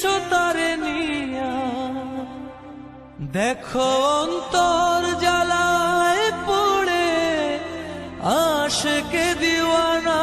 খেলছো তারে নিয়া, দেখো অন্তর জ্বালায় পড়ে আশিকে দিওয়ানা।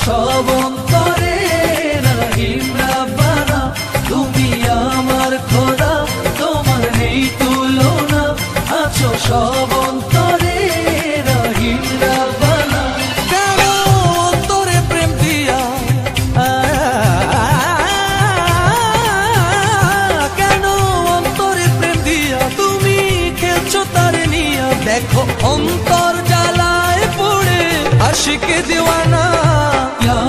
সব অন্তরে রহিম রাব্বানা, তুমি আমার খোদা, তোমার নেই তুলনা, আছো সব অন্তরে রহিম রাব্বানা। কেন অন্তরে প্রেম দিয়া, কেন অন্তরে প্রেম দিয়া তুমি খেলছো তারে নিয়া, দেখো অন্তর জ্বালায় পড়ে আশিকে দিওয়ানা।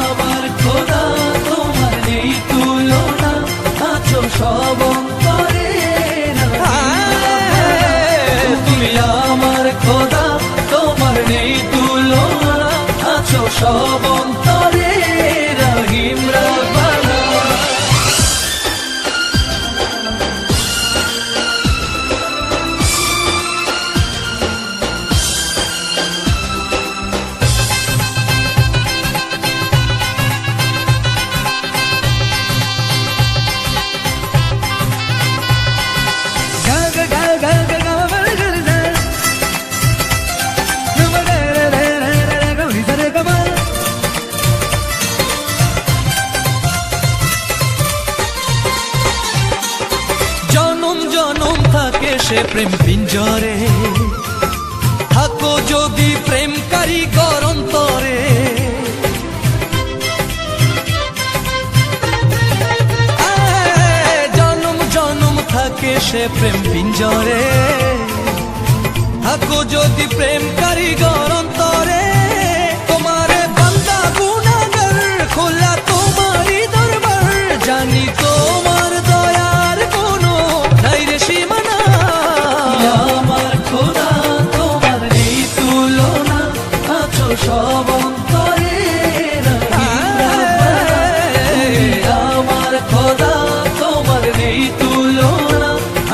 আমার খোদা, তোমার নেই তুলনা, আছো সব অন্তরে, তুমি আমার খোদা, তোমার নেই তুলনা, আছো সব অন্তরে রহিম রাব্বানা। সে প্রেম পিঞ্জরে থাকো যদি প্রেম কারিগর অন্তরে, জনম জনম থাকে সে প্রেম পিঞ্জরে, থাকো যদি প্রেম কারিগর অন্তরে। তোমারে বান্দা গুনাহগার, খোলা তোমারই দরবার, জানি তোমার দয়ার কোনো নাই রে সীমানা। আমার খোদা, তোমার নেই তুলনা, আছো সব অন্তরে রহিম রাব্বানা। আমার খোদা, তোমার নেই তুলনা,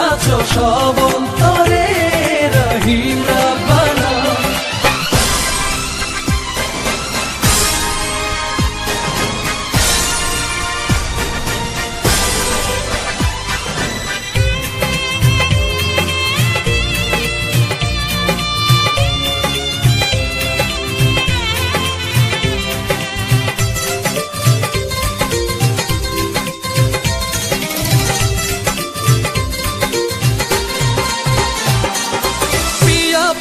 আছো সব অন্তরে রহিম রাব্বানা।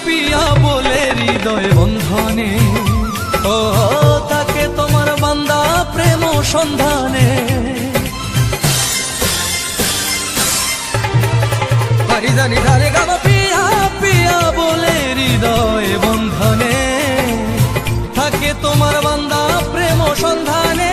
পিয়া বলে হৃদয় বন্ধনে, ও তাকে তোমার বান্দা প্রেম সন্ধানে। পিয়া পিয়া বলে হৃদয় বন্ধনে, থাকে তোমার বান্দা প্রেম সন্ধানে।